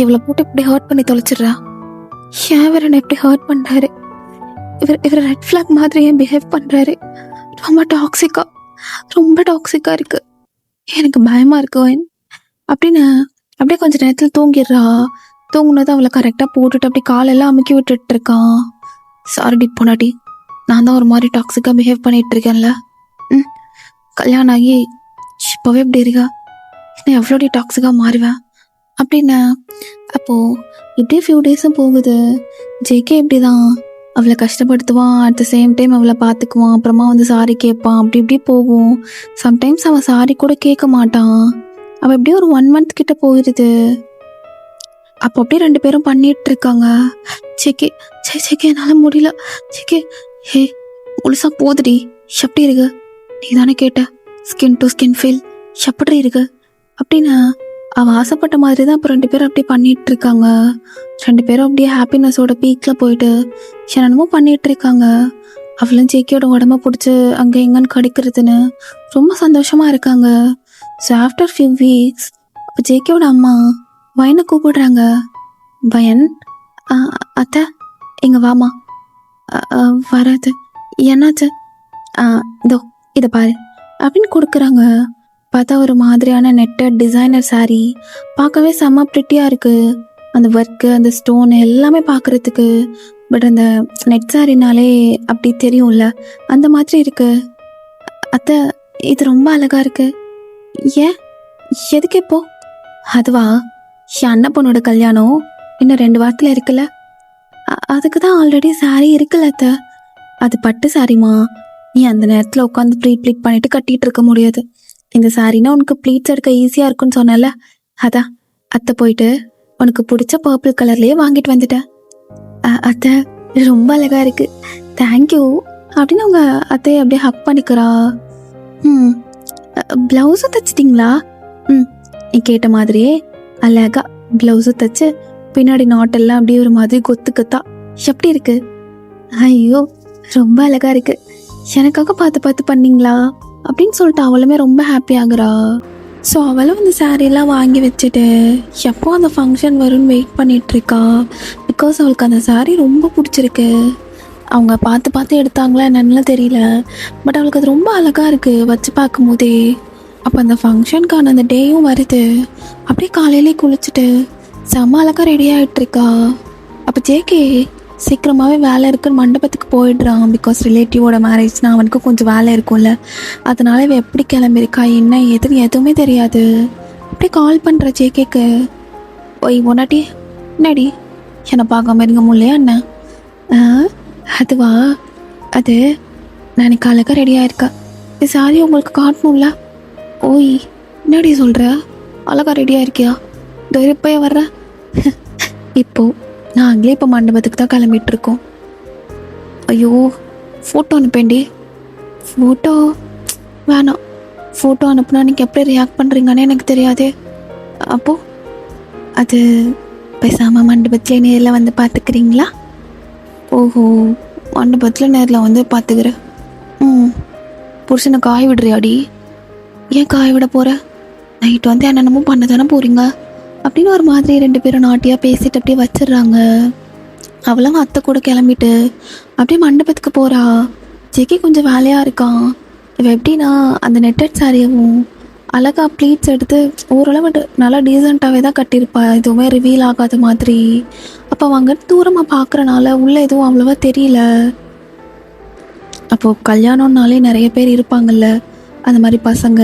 இவளை போட்டு இப்படி ஹர்ட் பண்ணி தொலைச்சிடுறா, ஏன் வேற என்ன இப்படி ஹர்ட் பண்றாரு, இவர் ரெட் ஃபிளாக் மாதிரி ஏன் பிஹேவ் பண்றாரு, ரொம்ப டாக்ஸிக்கா இருக்கு, எனக்கு பயமா இருக்கு அப்படின்னு அப்படியே கொஞ்ச நேரத்துல தூங்கிடுறா. தூங்குனது அவளை கரெக்டா போட்டுட்டு அப்படி காலெல்லாம் அமுக்கி விட்டுட்டு இருக்கான். சாரிடி பொண்டாட்டி, நான் தான் ஒரு மாதிரி டாக்ஸிக்கா பிஹேவ் பண்ணிட்டு இருக்கேன்ல, கல்யாணம் ஆகி இப்பவே இப்படி இருக்கா, நான் எவ்வளோடி டாக்ஸிக்கா மாறுவேன் அப்படின்னு. அப்போ இப்படியே ஃபியூ டேஸும் போகுது. ஜேகே இப்படிதான் அவளை கஷ்டப்படுத்துவான், அட் த சேம் டைம் அவளை பார்த்துக்குவான், அப்புறமா வந்து சாரி கேட்பான், அப்படி இப்படி போகும். சம்டைம்ஸ் அவன் சாரி கூட கேட்க மாட்டான். அவள் எப்படியும் ஒரு 1 month கிட்ட போயிடுது. அப்போ அப்படியே 2 பேரும் பண்ணிட்டு இருக்காங்க. ஜேகே என்னால முடியல, ஜேகே ஹே முழுசா போதுடி, எப்படி இருக்கு, நீ தானே கேட்ட, ஸ்கின் டு ஸ்கின் ஃபீல் எப்படி இருக்கு அப்படின்னு அவள் ஆசைப்பட்ட மாதிரி தான் இப்போ 2 பேரும் அப்படியே பண்ணிட்டு இருக்காங்க. 2 பேரும் அப்படியே ஹாப்பினஸோட பீக்ல போயிட்டு என்னென்னமோ பண்ணிட்டு இருக்காங்க. அவளும் ஜேக்கியோட உடம்ப பிடிச்சி அங்கே எங்கன்னு கிடைக்கிறதுன்னு ரொம்ப சந்தோஷமா இருக்காங்க. ஸோ ஆஃப்டர் ஃபியூ வீக்ஸ் அப்போ ஜேக்கியோட அம்மா வயனை கூப்பிடுறாங்க. வயன், அத்தை இங்க வாமா. வராது, என்னாச்சு, இதோ இதை பாரு அப்படின்னு கொடுக்குறாங்க. பார்த்தா ஒரு மாதிரியான நெட்டட் டிசைனர் சாரீ, பார்க்கவே செம்ம ப்ரிட்டியாக இருக்குது. அந்த ஒர்க்கு, அந்த ஸ்டோன் எல்லாமே பார்க்குறதுக்கு. பட் அந்த நெட் சாரினாலே அப்படி தெரியும்ல, அந்த மாதிரி இருக்கு. அத்தை இது ரொம்ப அழகா இருக்கு. ஏன், எதுக்கு இப்போ? அதுவா, என் அண்ணன் பொண்ணோட கல்யாணம் இன்னும் 2 வாரத்தில் இருக்குல்ல, அதுக்கு தான் ஆல்ரெடி சாரீ இருக்குல்ல அத்தை. அது பட்டு சாரிமா, நீ அந்த நேரத்தில் உட்காந்து ப்ளீட் பண்ணிட்டு கட்டிட்டு இருக்க முடியாது. இந்த சாரினா உனக்கு ப்ளீட்ஸ் எடுக்க ஈஸியாக இருக்குன்னு சொன்னல, அதான் அத்தை போயிட்டு உனக்கு பிடிச்ச பர்பிள் கலர்லேயே வாங்கிட்டு வந்துட்டேன். அத்தை ரொம்ப அழகா இருக்கு, தேங்க்யூ அப்படின்னு அவங்க அத்தையை அப்படியே ஹக் பண்ணிக்கிறா. ப்ளவுஸும் தைச்சிட்டிங்களா? நீ கேட்ட மாதிரியே அழகா ப்ளவுஸும் தைச்சு பின்னாடி நாட்டெல்லாம் அப்படியே ஒரு மாதிரி கொத்துக்கத்தா எப்படி இருக்கு? ஐயோ ரொம்ப அழகா இருக்கு, எனக்காக பார்த்து பண்ணீங்களா அப்படின்னு சொல்லிட்டு அவளுமே ரொம்ப ஹாப்பி ஆகுறா. ஸோ அவளும் அந்த சாரீலாம் வாங்கி வச்சுட்டு எப்போ அந்த ஃபங்க்ஷன் வரும்னு வெயிட் பண்ணிகிட்ருக்கா. பிகாஸ் அவளுக்கு அந்த சாரீ ரொம்ப பிடிச்சிருக்கு. அவங்க பார்த்து பார்த்து எடுத்தாங்களா என்னன்னு தெரியல, பட் அவளுக்கு அது ரொம்ப அழகாக இருக்குது வச்சு பார்க்கும்போதே. அப்போ அந்த ஃபங்க்ஷனுக்கான அந்த டேயும் வருது. அப்படியே காலையிலே குளிச்சுட்டு செம்ம அழகாக ரெடி ஆகிட்டுருக்கா. அப்போ ஜேகே சீக்கிரமாகவே வேலை இருக்குன்னு மண்டபத்துக்கு போயிடுறான். பிகாஸ் ரிலேட்டிவோட மேரேஜ்னால் அவனுக்கு கொஞ்சம் வேலை இருக்கும்ல, அதனால இவ எப்படி கிளம்பியிருக்கா என்ன எதுன்னு எதுவுமே தெரியாது. அப்படியே கால் பண்ணுற ஜேகேக்கு, ஒய் ஒன்னாட்டி என்னடி என்னை பார்க்காம இருங்க முடியலையா என்ன? அதுவா, அது நான் எனக்கு அழகாக ரெடியாக இருக்கா, இது சாரி உங்களுக்கு காட்டணும்ல. ஓய் என்னடி சொல்கிற, அழகாக ரெடியாக இருக்கியா? இப்போயே வர்ற இப்போது நாங்களே இப்போ மண்டபத்துக்கு தான் கிளம்பிகிட்ருக்கோம். ஐயோ ஃபோட்டோ அனுப்பேண்டி. ஃபோட்டோ வேணாம், ஃபோட்டோ அனுப்புனா நீங்கள் எப்படி ரியாக்ட் பண்ணுறீங்கன்னு எனக்கு தெரியாது. அப்போது அது பேசாமல் மண்டபத்திலே நேரில் வந்து பார்த்துக்கிறீங்களா? ஓஹோ, மண்டபத்தில் நேரில் வந்து பார்த்துக்கிறேன். புருஷனை காய விடுறியாடி? ஏன் காய விட போகிற? நைட்டு வந்து என்னென்னமோ பண்ண தானே போகிறீங்க அப்படின்னு ஒரு மாதிரி ரெண்டு பேரும் நாட்டியாக பேசிட்டு அப்படியே வச்சிடுறாங்க. அவளும் அத்தை கூட கிளம்பிட்டு அப்படியே மண்டபத்துக்கு போகிறா. ஜெகி கொஞ்சம் வேலையாக இருக்கான். இவன் எப்படின்னா அந்த நெட்டட் சாரியவும் அழகாக ப்ளீட்ஸ் எடுத்து ஓரளவு நல்லா டீசெண்டாகவே தான் கட்டியிருப்பா, எதுவுமே ரிவீல் ஆகாத மாதிரி. அப்போ அவங்க தூரமாக பார்க்குறனால உள்ளே எதுவும் அவ்வளோவா தெரியல. அப்போது கல்யாணம்னாலே நிறைய பேர் இருப்பாங்கல்ல, அந்த மாதிரி பசங்க,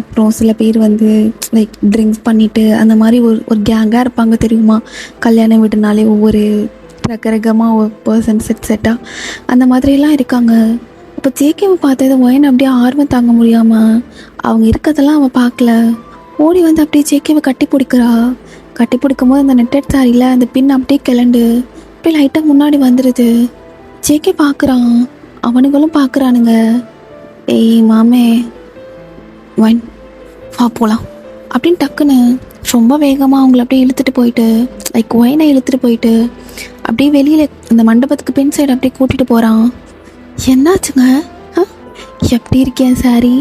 அப்புறம் சில பேர் வந்து லைக் ட்ரிங்க்ஸ் பண்ணிவிட்டு அந்த மாதிரி ஒரு கேங்காக இருப்பாங்க தெரியுமா. கல்யாணம் வீடுனாலே ஒவ்வொரு ரகரகமாக ஒரு பர்சன் செட்டாக அந்த மாதிரிலாம் இருக்காங்க. அப்போ ஜேகேவை பார்த்தது ஒயன் அப்படியே ஆர்வம் தாங்க முடியாமல் அவங்க இருக்கிறதெல்லாம் அவன் பார்க்கல. ஓடி வந்து அப்படியே ஜேகேவை கட்டி பிடிக்கிறா. கட்டி பிடிக்கும் போது அந்த நெட்டட் சாரியில் அந்த பின் அப்படியே கிளண்டு அப்படியே லைட்டாக முன்னாடி வந்துடுது. ஜேகே பார்க்குறான், அவனுங்களும் பார்க்குறானுங்க. ஏய் மாமே ஒயின் வா போகலாம் அப்படின்னு டக்குன்னு ரொம்ப வேகமாக அவங்கள அப்படியே இழுத்துட்டு போயிட்டு லைக் ஒயினை இழுத்துட்டு போயிட்டு அப்படியே வெளியில் அந்த மண்டபத்துக்கு பின் சைடு அப்படியே கூட்டிகிட்டு போகிறான். என்னாச்சுங்க? எப்படி இருக்கேன் சாரி?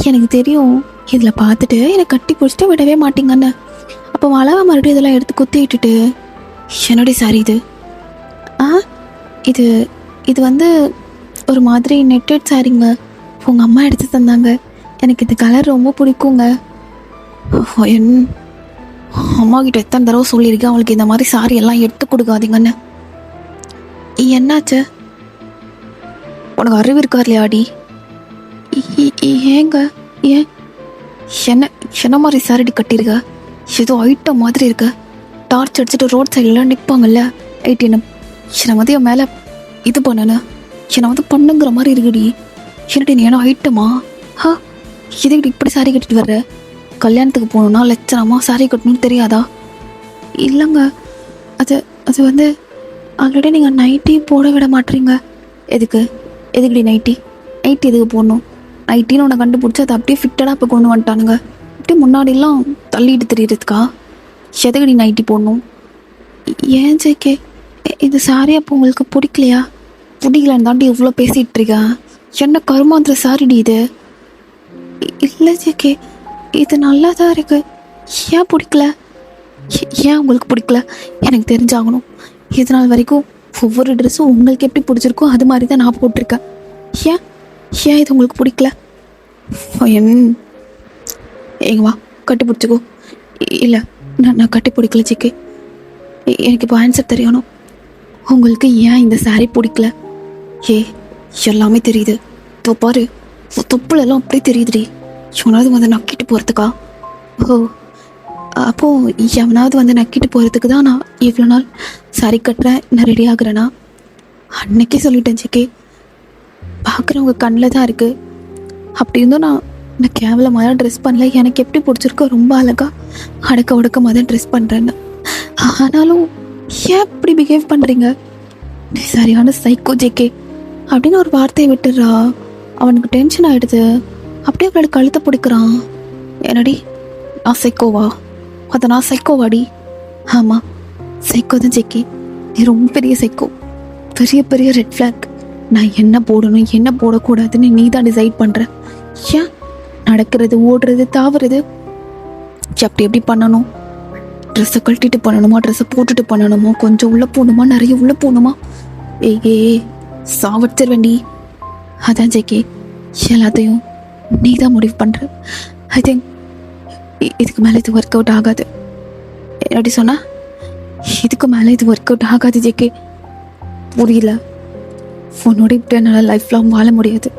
எனக்கு தெரியும் இதில் பார்த்துட்டு என்னை கட்டி பிடிச்சிட்டு விடவே மாட்டீங்கன்னு. அப்போ வளவ மறுபடியும் இதெல்லாம் எடுத்து குத்தி விட்டுட்டு, என்னுடைய சாரி இது? இது இது வந்து ஒரு மாதிரி நெட்டட் சாரிங்க, உங்கள் அம்மா எடுத்து தந்தாங்க, எனக்கு இந்த கலர் ரொம்ப பிடிக்குங்க. என் அம்மா கிட்ட எத்தனை தடவை சொல்லியிருக்கேன் அவளுக்கு இந்த மாதிரி சாரி எல்லாம் எடுத்து கொடுக்காதீங்கன்னு. என்னாச்சு? உனக்கு அறிவு இருக்கா இல்லையாடி? ஏங்க ஏன் என்ன மாதிரி சாரடி கட்டியிருக்க? ஏதோ ஐட்டம் மாதிரி இருக்க. டார்ச் அடிச்சுட்டு ரோட் சைட்லாம் நிற்பாங்கல்ல ஐட்டின்னு, என்னை வந்து என் மேலே இது பண்ணனு, என்னை வந்து பண்ணுங்கிற மாதிரி இருக்குடி. என்னடி நீ ஏன்னா ஐட்டமா? இதுக்கிட்ட இப்படி சாரி கட்டிட்டு வர்ற? கல்யாணத்துக்கு போகணுன்னா லட்சணமாக சாரி கட்டணும்னு தெரியாதா? இல்லைங்க, அது வந்து ஆல்ரெடி நீங்கள் நைட்டி போட விட மாட்டீங்க. எதுக்குடி நைட்டி எதுக்கு போடணும்? நைட்டின்னு உன்னை கண்டுபிடிச்சி அதை அப்படியே ஃபிட்டடாக இப்போ கொண்டு வந்துட்டானுங்க. அப்படியே முன்னாடிலாம் தள்ளிட்டு தெரியுறதுக்கா? எதுக்குடி நைட்டி போடணும்? ஏன் ஜேகே இந்த சாரி அப்போ உங்களுக்கு பிடிக்கலையா? பிடிக்கலன்னு தாண்டி இவ்வளோ பேசிகிட்டு இருக்கா? என்ன கருமாந்திர சாரிடி இது? இல்லை ஜேகே, இது நல்லா தான் இருக்கு. ஏன் பிடிக்கல? ஏன் உங்களுக்கு பிடிக்கல? எனக்கு தெரிஞ்சாகணும். இது நாள் வரைக்கும் ஒவ்வொரு ட்ரெஸ்ஸும் உங்களுக்கு எப்படி பிடிச்சிருக்கோ அது மாதிரி தான் நான் போட்டிருக்கேன். ஏன் இது உங்களுக்கு பிடிக்கல? ஏங்க வா கட்டி பிடிச்சிக்கோ. இல்லை நான் கட்டி பிடிக்கல ஜேகே, எனக்கு இப்போ ஆன்சர் தெரியணும். உங்களுக்கு ஏன் இந்த சாரி பிடிக்கல? எல்லாமே தெரியுது. பாரு தொப்புலெல்லாம் அப்படியே தெரியுதுடி. எவனாவது வந்து நக்கிட்டு போகிறதுக்கா? அப்போது எவனாவது வந்து நக்கிட்டு போகிறதுக்கு தான் நான் இவ்வளோ நாள் சாரி கட்டுறேன், நான் ரெடி ஆகுறேன்னா? அன்னைக்கே சொல்லிட்டேன் ஜேகே, பார்க்குறவங்க கண்ணில் தான் இருக்குது. அப்படி இருந்தும் நான் கேவலமாக தான் ட்ரெஸ் பண்ணல. எனக்கு எப்படி பிடிச்சிருக்கோ ரொம்ப அழகாக அடக்க ஒடுக்கமாக தான் ட்ரெஸ் பண்ணுறேன்னு. ஆனாலும் ஏன் இப்படி பிஹேவ் பண்ணுறீங்க? நீ சரியான சைக்கோ ஜேகே அப்படின்னு ஒரு வார்த்தையை விட்டுடுறா. அவனுக்கு டென்ஷன் ஆகிடுது. அப்படியே அவளோட கழுத்தை பிடிக்கிறான். என்னடி நான் சைக்கோவா? அதை நான் சைக்கோவாடி? ஆமாம் சைக்கோ தான் ஜேகே, நீ ரொம்ப பெரிய சைக்கோ, பெரிய ரெட் ஃப்ளாக். நான் என்ன போடணும் என்ன போடக்கூடாதுன்னு நீ தான் டிசைட் பண்ணுற. ஏன் நடக்கிறது ஓடுறது தாவுறது அப்படி எப்படி பண்ணணும், ட்ரெஸ்ஸை கழட்டிட்டு பண்ணணுமா, ட்ரெஸ்ஸை போட்டுட்டு பண்ணணுமா, கொஞ்சம் உள்ளே போகணுமா, நிறைய உள்ளே போகணுமா, ஏ சாவடிச்சிருவேண்டி. அதான் ஜேகே, எல்லாத்தையும் நீ தான் முடிவு பண்ணுற. ஐ திங்க் இதுக்கு மேலே இது ஒர்க் அவுட் ஆகாது. எப்படி சொன்னா, இதுக்கு மேலே இது ஒர்க் அவுட் ஆகாது ஜேகே. புரியல, உன்னோட இப்படி என்னால் லைஃப் லாங் வாழ முடியாது.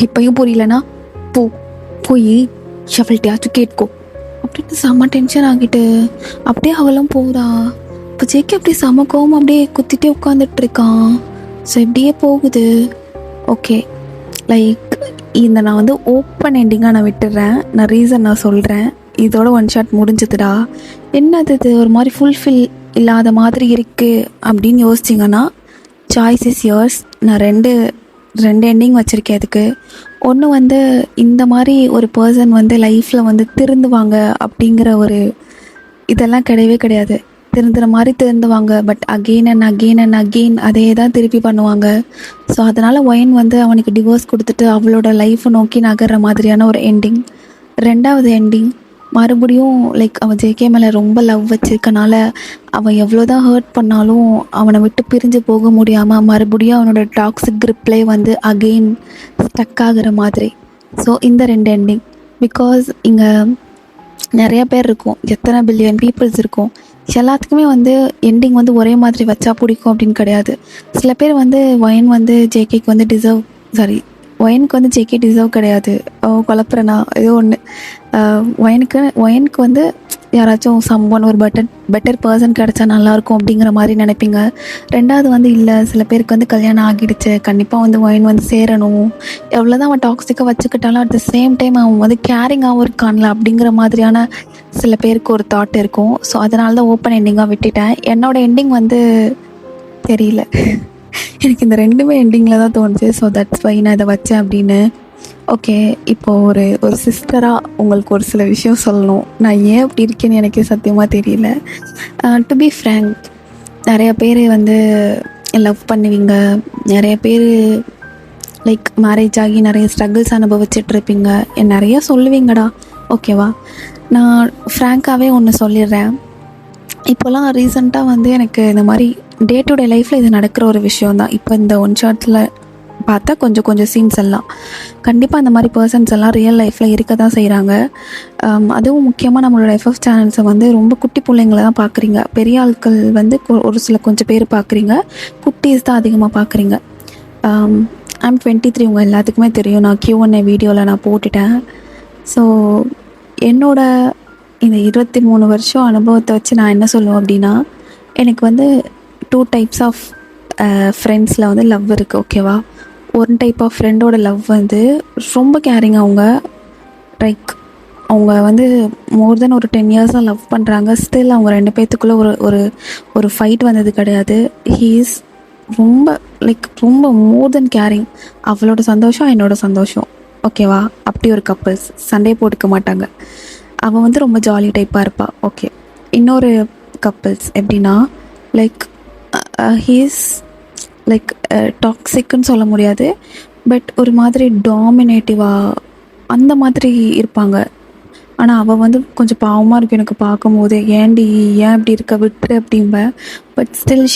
இப்பயும் புரியலனா போய் ஷவல்ட்டியாச்சும் கேட்கோ அப்படின்னு செம்ம டென்ஷன் ஆகிட்டு அப்படியே அவளும் போகிறா. இப்போ ஜேகே அப்படியே செம்ம கோவம் அப்படியே குத்திட்டே உட்காந்துட்டு இருக்கான். ஸோ இப்படியே போகுது. ஓகே, லைக் இந்த நான் வந்து ஓப்பன் எண்டிங்காக நான் விட்டுடுறேன். நான் ரீசன் நான் சொல்கிறேன். இதோட ஒன் ஷாட் முடிஞ்சதுடா, என்னது இது ஒரு மாதிரி ஃபுல்ஃபில் இல்லாத மாதிரி இருக்குது அப்படின்னு யோசிச்சிங்கன்னா, சாய்ஸ் இஸ் யோர்ஸ். நான் ரெண்டு எண்டிங் வச்சுருக்கேன் அதுக்கு. ஒன்று வந்து இந்த மாதிரி ஒரு பர்சன் வந்து லைஃப்பில் வந்து திருந்துவாங்க அப்படிங்கிற ஒரு இதெல்லாம் கிடையவே கிடையாது. திருந்துற மாதிரி திருந்துவாங்க, பட் அகெயின் அண்ட் அகெயின் அதே தான் திருப்பி பண்ணுவாங்க. ஸோ அதனால் ஒயின் வந்து அவனுக்கு டிவோர்ஸ் கொடுத்துட்டு அவளோட லைஃப்பை நோக்கி நகர்ற மாதிரியான ஒரு எண்டிங். ரெண்டாவது எண்டிங் மறுபடியும் லைக் அவன் ஜேகே மேலே ரொம்ப லவ் வச்சிருக்கனால அவன் எவ்வளோதான் ஹர்ட் பண்ணாலும் அவனை விட்டு பிரிஞ்சு போக முடியாமல் மறுபடியும் அவனோட டாக்ஸிக் கிரிப்லேயே வந்து அகெயின் ஸ்டக் ஆகிற மாதிரி. ஸோ இந்த ரெண்டு எண்டிங். பிகாஸ் இங்கே நிறைய பேர் இருக்கும், எத்தனை பில்லியன் பீப்புள்ஸ் இருக்கும், எல்லாத்துக்குமே வந்து எண்டிங் வந்து ஒரே மாதிரி வச்சா பிடிக்கும் அப்படின்னு கிடையாது. சில பேர் வந்து ஒயன் வந்து ஜேகேக்கு வந்து ஒயனுக்கு வந்து ஜேகே டிசர்வ் கிடையாது. குழப்புறேன்னா ஏதோ ஒன்று. ஒயனுக்கு வந்து யாராச்சும் சம்பவம் ஒரு பெட்டர் பர்சன் கிடச்சா நல்லாயிருக்கும் அப்படிங்கிற மாதிரி நினைப்பீங்க. ரெண்டாவது வந்து இல்லை, சில பேருக்கு வந்து கல்யாணம் ஆகிடுச்சு, கண்டிப்பாக வந்து ஒயின் வந்து சேரணும், எவ்வளோதான் அவன் டாக்ஸிக்காக வச்சுக்கிட்டாலும் அட் த சேம் டைம் அவன் வந்து கேரிங்காகவும் இருக்கான்ல அப்படிங்கிற மாதிரியான சில பேருக்கு ஒரு தாட் இருக்கும். ஸோ அதனால தான் ஓப்பன் எண்டிங்காக விட்டுட்டேன். என்னோடய எண்டிங் வந்து தெரியல, எனக்கு இந்த ரெண்டுமே எண்டிங்கில் தான் தோணுச்சு. ஸோ தட்ஸ் வை நான் இதை வச்சேன் அப்படின்னு. ஓகே, இப்போது ஒரு சிஸ்டராக உங்களுக்கு ஒரு சில விஷயம் சொல்லணும். நான் ஏன் அப்படி இருக்கேன்னு எனக்கே சத்தியமாக தெரியல. டு பி ஃப்ரேங்க், நிறைய பேர் வந்து லவ் பண்ணுவீங்க, நிறைய பேர் லைக் மேரேஜ் ஆகி நிறைய ஸ்ட்ரகிள்ஸ் அனுபவிச்சிட்ருப்பீங்க, நிறைய சொல்லுவீங்கடா. ஓகேவா, நான் ஃப்ராங்காகவே ஒன்று சொல்லிடுறேன். இப்போலாம் ரீசெண்டாக வந்து எனக்கு இந்த மாதிரி டே டு டே லைஃப்பில் இது நடக்கிற ஒரு விஷயந்தான். இப்போ இந்த ஒன் ஷாட்டில் பார்த்தா கொஞ்சம் சீன்ஸ் எல்லாம் கண்டிப்பாக அந்த மாதிரி பர்சன்ஸ் எல்லாம் ரியல் லைஃப்பில் இருக்க தான் செய்கிறாங்க. அதுவும் முக்கியமாக நம்மளோட எஃப்எஃப் சேனல்ஸை வந்து ரொம்ப குட்டி பிள்ளைங்களை தான் பார்க்குறீங்க. பெரிய ஆட்கள் வந்து ஒரு சில கொஞ்சம் பேர் பார்க்குறீங்க, குட்டீஸ் தான் அதிகமாக பார்க்குறீங்க. ஐம் 23, உங்கள் எல்லாத்துக்குமே தெரியும். நான் Q&A வீடியோவில் நான் போட்டுட்டேன். ஸோ என்னோட இந்த 23 வருஷம் அனுபவத்தை வச்சு நான் என்ன சொல்லுவேன் அப்படின்னா, எனக்கு வந்து 2 டைப்ஸ் ஆஃப் ஃப்ரெண்ட்ஸில் வந்து லவ் இருக்குது. ஓகேவா, ஒரு டைப் ஆஃப் ஃப்ரெண்டோட லவ் வந்து ரொம்ப கேரிங். அவங்க வந்து மோர் தென் ஒரு 10 இயர்ஸாக லவ் பண்ணுறாங்க. ஸ்டில் அவங்க ரெண்டு பேர்த்துக்குள்ளே ஒரு ஃபைட் வந்தது கிடையாது. ஹீஸ் ரொம்ப மோர் தென் கேரிங். அவளோட சந்தோஷம் என்னோட சந்தோஷம். ஓகேவா, அப்படி ஒரு கப்புள்ஸ் சண்டே போட்டுக்க மாட்டாங்க. அவன் வந்து ரொம்ப ஜாலி டைப்பாக இருப்பாள். ஓகே, இன்னொரு கப்புள்ஸ் எப்படின்னா லைக் ஹீஸ் லைக் டாக்ஸிக்குன்னு சொல்ல முடியாது, பட் ஒரு மாதிரி டாமினேட்டிவாக அந்த மாதிரி இருப்பாங்க. ஆனால் அவள் வந்து கொஞ்சம் பாவமாக இருக்கும் எனக்கு பார்க்கும்போது. ஏன் இப்படி இருக்க விட்டுரு அப்படின்பேன். பட் ஸ்டில்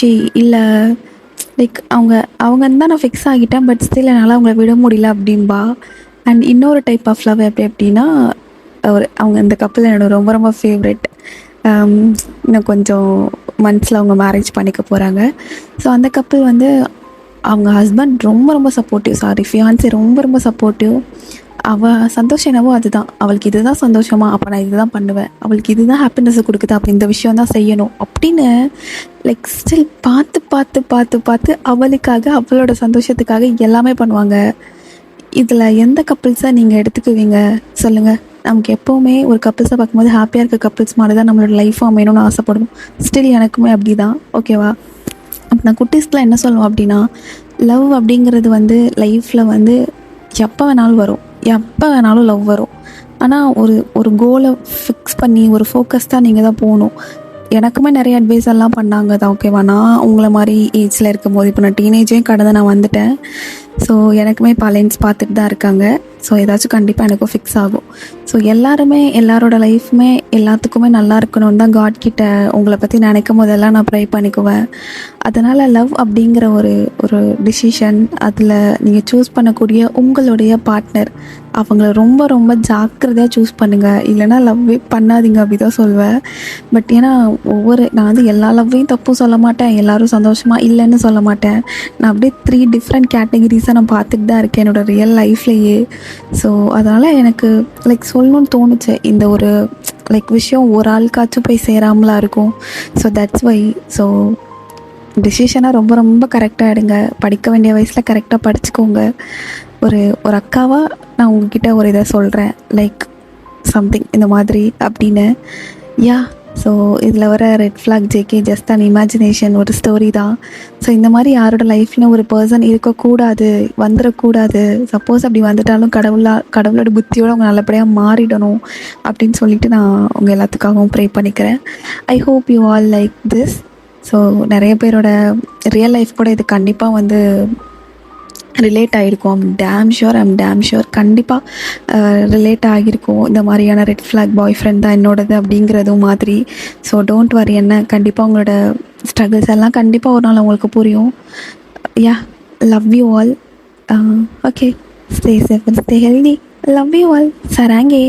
இல்லை லைக் அவங்க தான் நான் ஃபிக்ஸ் ஆகிட்டேன், பட் ஸ்டில் என்னால் அவங்கள விட முடியல அப்படின்பா. அண்ட் இன்னொரு டைப் ஆஃப் லவ் எப்படின்னா அவங்க இந்த கப்பல் என்னோட ரொம்ப ஃபேவரெட். இன்னும் கொஞ்சம் மந்த்ஸில் அவங்க மேரேஜ் பண்ணிக்க போகிறாங்க. ஸோ அந்த கப்பல் வந்து அவங்க ஹஸ்பண்ட் ரொம்ப சப்போர்ட்டிவ், ஃபியான்சி ரொம்ப சப்போர்ட்டிவ். அவள் சந்தோஷம் என்னவோ அதுதான், அவளுக்கு இதுதான் சந்தோஷமா, அப்போ நான் இதுதான் பண்ணுவேன், அவளுக்கு இதுதான் ஹாப்பினஸை கொடுக்குது, அப்போ இந்த விஷயம் தான் செய்யணும் அப்படின்னு லைக் ஸ்டில் பார்த்து அவளுக்காக அவளோட சந்தோஷத்துக்காக எல்லாமே பண்ணுவாங்க. இதில் எந்த கப்பிள்ஸை நீங்கள் எடுத்துக்குவீங்க சொல்லுங்கள்? நமக்கு எப்போவுமே ஒரு கப்பிள்ஸை பார்க்கும்போது ஹாப்பியாக இருக்க கப்பிள்ஸ் மாதிரி தான் நம்மளோட லைஃப் அமையணும்னு ஆசைப்படுவோம். ஸ்டில் எனக்குமே அப்படி தான். ஓகேவா, அப்போ நான் குட்டீஸ்க்குலாம் என்ன சொல்லுவோம் அப்படின்னா, லவ் அப்படிங்கிறது வந்து லைஃப்பில் வந்து எப்போ வேணாலும் லவ் வரும். ஆனால் ஒரு கோலை ஃபிக்ஸ் பண்ணி ஒரு ஃபோக்கஸ் தான் நீங்கள் தான் போகணும். எனக்குமே நிறைய அட்வைஸ் எல்லாம் பண்ணாங்க தான். ஓகேவா, நான் உங்களை மாதிரி ஏஜில் இருக்கும்போது இப்போ நான் டீனேஜையும் கடந்து நான் வந்துட்டேன். ஸோ எனக்குமே இப்போ அலைன்ஸ் பார்த்துட்டு தான் இருக்காங்க. ஸோ ஏதாச்சும் கண்டிப்பாக எனக்கும் ஃபிக்ஸ் ஆகும். ஸோ எல்லாருமே எல்லாரோட லைஃப்புமே எல்லாத்துக்குமே நல்லா இருக்கணும்னு தான் காட் கிட்ட உங்களை பற்றி நினைக்கும் போதெல்லாம் நான் ப்ரே பண்ணிக்குவேன். அதனால் லவ் அப்படிங்கிற ஒரு ஒரு டிசிஷன், அதில் நீங்கள் சூஸ் பண்ணக்கூடிய உங்களுடைய பார்ட்னர், அவங்கள ரொம்ப ரொம்ப ஜாக்கிரதையாக சூஸ் பண்ணுங்கள். இல்லைனா லவ்வே பண்ணாதீங்க அப்படி தான் சொல்வேன். பட் ஏன்னா நான் வந்து எல்லா லவ்வையும் தப்பும் சொல்ல மாட்டேன், எல்லோரும் சந்தோஷமாக இல்லைன்னு சொல்ல மாட்டேன். நான் அப்படியே 3 டிஃப்ரெண்ட் கேட்டகரிஸாக நான் பார்த்துட்டு தான் இருக்கேன் என்னோடய ரியல் லைஃப்லேயே. ஸோ அதனால் எனக்கு லைக் சொல்லணும்னு தோணுச்சு. இந்த ஒரு லைக் விஷயம் ஒரு ஆளுக்காச்சும் போய் சேராமலாம் இருக்கும். So that's why. ஸோ டிசிஷனாக ரொம்ப ரொம்ப கரெக்டாக எடுங்க. படிக்க வேண்டிய வயசில் கரெக்டாக படிச்சுக்கோங்க. ஒரு ஒரு அக்காவாக நான் உங்ககிட்ட ஒரு இதை சொல்கிறேன், லைக் சம்திங் இந்த மாதிரி அப்படின்னு. யா, ஸோ இதில் வர red flag JK just an imagination, ஒரு ஸ்டோரி தான். ஸோ இந்த மாதிரி யாரோட லைஃப்லையும் ஒரு பர்சன் இருக்கக்கூடாது, வந்துடக்கூடாது. சப்போஸ் அப்படி வந்துட்டாலும் கடவுளோட புத்தியோடு அவங்க நல்லபடியாக மாறிடணும் அப்படின்னு சொல்லிட்டு நான் உங்கள் எல்லாத்துக்காகவும் ப்ரே பண்ணிக்கிறேன். I hope you all like this. So நிறைய பேரோட ரியல் லைஃப் கூட இது கண்டிப்பாக வந்து ரிலேட் ஆகிருக்கும். ஐம் டேம் ஷுர் கண்டிப்பாக ரிலேட் ஆகியிருக்கும். இந்த மாதிரியான ரெட் ஃப்ளாக் பாய் ஃப்ரெண்ட் தான் என்னோடது அப்படிங்கிறதும் மாதிரி. ஸோ டோன்ட் வரி, என்ன கண்டிப்பாக உங்களோட ஸ்ட்ரகிள்ஸ் எல்லாம் கண்டிப்பாக ஒரு நாள் உங்களுக்கு புரியும். Ya, love you all. Okay, stay safe and stay healthy. Love you all. சராங்கே.